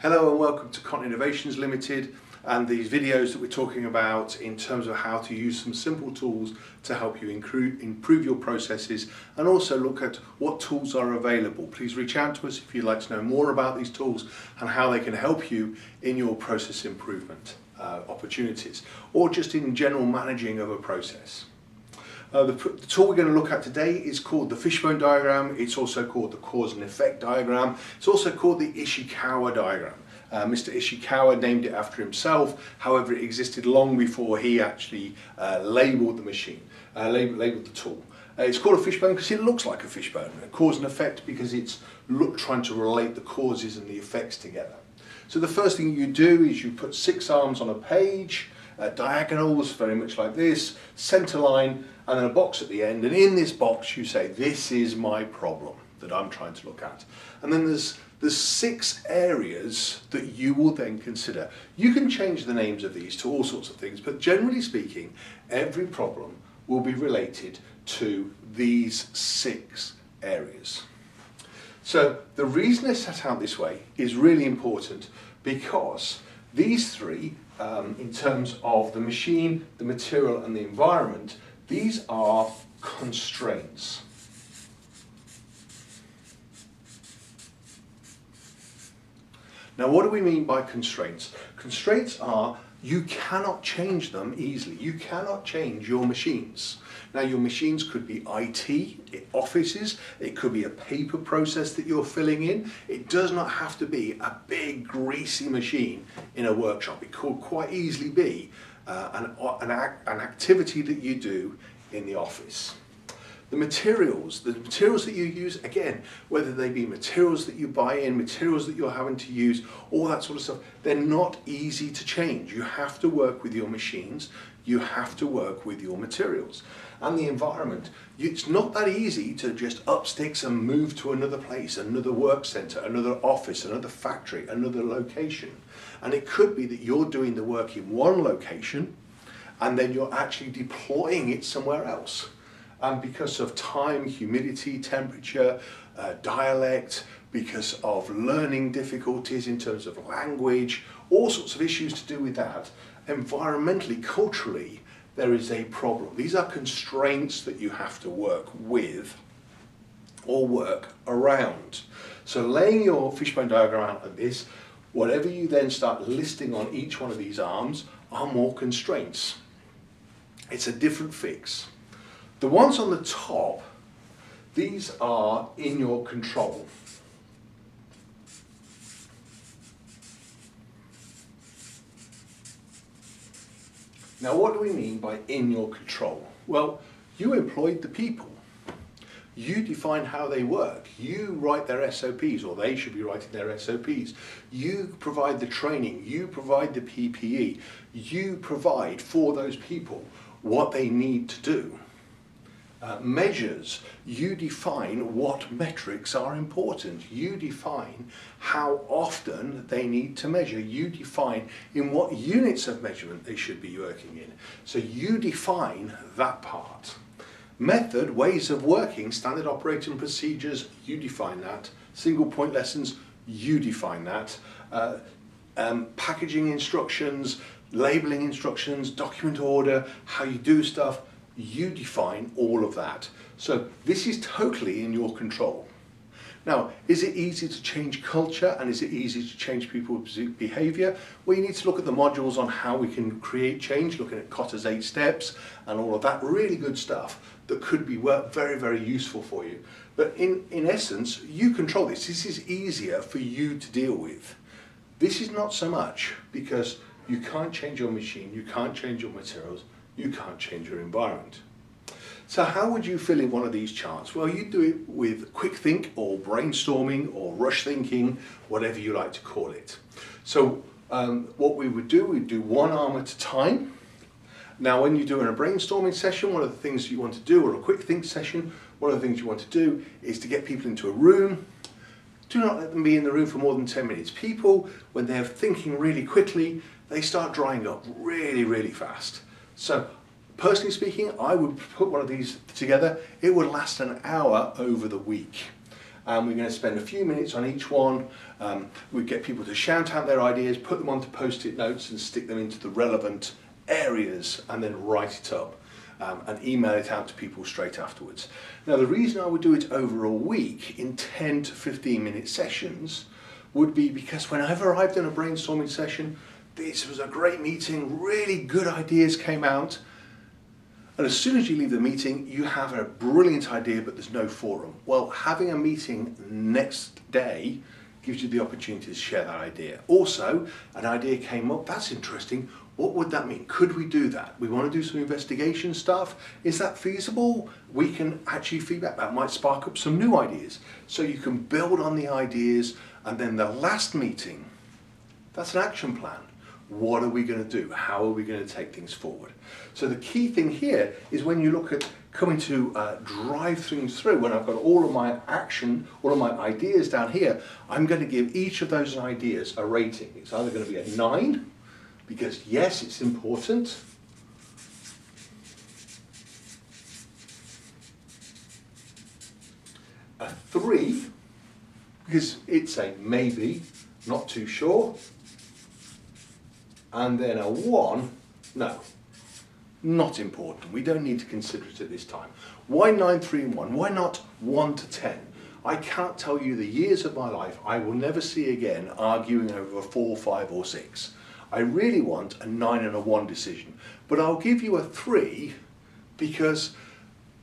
Hello and welcome to Content Innovations Limited and these videos that we're talking about in terms of how to use some simple tools to help you improve your processes and also look at what tools are available. Please reach out to us if you'd like to know more about these tools and how they can help you in your process improvement opportunities or just in general managing of a process. The tool we're going to look at today is called the Fishbone diagram. It's also called the cause and effect diagram. It's also called the Ishikowa diagram. Mr. Ishikowa named it after himself, however it existed long before he actually labelled the machine, labelled the tool. It's called a fishbone because it looks like a fishbone. A cause and effect because it's trying to relate the causes and the effects together. So the first thing you do is you put 6 arms on a page, diagonals very much like this, centre line, and then a box at the end, and in this box you say, this is my problem that I'm trying to look at. And then there's 6 areas that you will then consider. You can change the names of these to all sorts of things, but generally speaking, every problem will be related to these 6 areas. So the reason it's set out this way is really important because these 3, in terms of the machine, the material and the environment, these are constraints. Now what do we mean by constraints? Constraints are you cannot change them easily. You cannot change your machines. Now your machines could be IT, offices, it could be a paper process that you're filling in. It does not have to be a big greasy machine in a workshop. It could quite easily be an activity that you do in the office. The materials that you use, again, whether they be materials that you buy in, materials that you're having to use, all that sort of stuff, they're not easy to change. You have to work with your machines, you have to work with your materials. And the environment, it's not that easy to just up sticks and move to another place, another work centre, another office, another factory, another location. And it could be that you're doing the work in one location and then you're actually deploying it somewhere else. And because of time, humidity, temperature, dialect, because of learning difficulties in terms of language, all sorts of issues to do with that, environmentally, culturally, there is a problem. These are constraints that you have to work with or work around. So laying your fishbone diagram out like this, whatever you then start listing on each one of these arms are more constraints. It's a different fix. The ones on the top, these are in your control. Now what do we mean by in your control? Well, you employed the people. You define how they work. You write their SOPs, or they should be writing their SOPs. You provide the training. You provide the PPE. You provide for those people what they need to do. Measures, you define what metrics are important. You define how often they need to measure. You define in what units of measurement they should be working in. So you define that part. Method, ways of working, standard operating procedures, you define that. Single point lessons, you define that. Packaging instructions, labeling instructions, document order, how you do stuff, you define all of that. So this is totally in your control. Now, is it easy to change culture and is it easy to change people's behaviour? Well, you need to look at the modules on how we can create change, looking at Kotter's 8 steps and all of that really good stuff that could be very, very useful for you. But in essence, you control this. This is easier for you to deal with. This is not so much because you can't change your machine, you can't change your materials, you can't change your environment. So how would you fill in one of these charts? Well, you do it with quick think or brainstorming or rush thinking, whatever you like to call it. So what we would do, we'd do one arm at a time. Now when you're doing a brainstorming session, one of the things you want to do, or a quick think session, one of the things you want to do is to get people into a room. Do not let them be in the room for more than 10 minutes. People, when they're thinking really quickly, they start drying up really, really fast. So personally speaking, I would put one of these together. It would last an hour over the week. and we're going to spend a few minutes on each one. We get people to shout out their ideas, put them onto post-it notes and stick them into the relevant areas, and then write it up and email it out to people straight afterwards. Now, the reason I would do it over a week in 10 to 15 minute sessions would be because whenever I've done a brainstorming session, this was a great meeting, really good ideas came out, and as soon as you leave the meeting, you have a brilliant idea, but there's no forum. Well, having a meeting next day gives you the opportunity to share that idea. Also, an idea came up, that's interesting. What would that mean? Could we do that? We want to do some investigation stuff. Is that feasible? We can actually feedback. That might spark up some new ideas. So you can build on the ideas, and then the last meeting, that's an action plan. What are we going to do? How are we going to take things forward? So the key thing here is when you look at coming to drive things through, when I've got all of my action, all of my ideas down here, I'm going to give each of those ideas a rating. It's either going to be a 9, because yes, it's important, a 3, because it's a maybe, not too sure, and then a 1, no, not important. We don't need to consider it at this time. Why 9, 3 and 1? Why not 1 to 10? I can't tell you the years of my life I will never see again arguing over a 4, 5 or 6. I really want a 9 and a 1 decision, but I'll give you a 3 because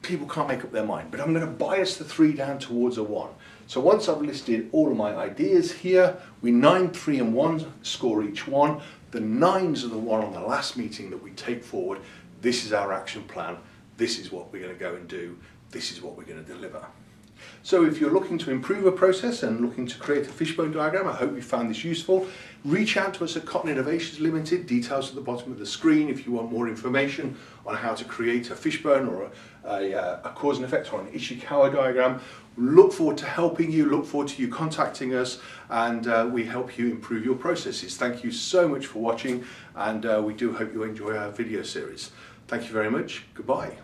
people can't make up their mind, but I'm going to bias the 3 down towards a 1. So once I've listed all of my ideas here, we 9, 3 and 1 score each one. The 9s are the one on the last meeting that we take forward. This is our action plan. This is what we're going to go and do. This is what we're going to deliver. So if you're looking to improve a process and looking to create a fishbone diagram, I hope you found this useful. Reach out to us at Cotton Innovations Limited, details at the bottom of the screen if you want more information on how to create a fishbone or a cause and effect or an Ishikowa diagram. Look forward to helping you, look forward to you contacting us, and we help you improve your processes. Thank you so much for watching, and we do hope you enjoy our video series. Thank you very much. Goodbye.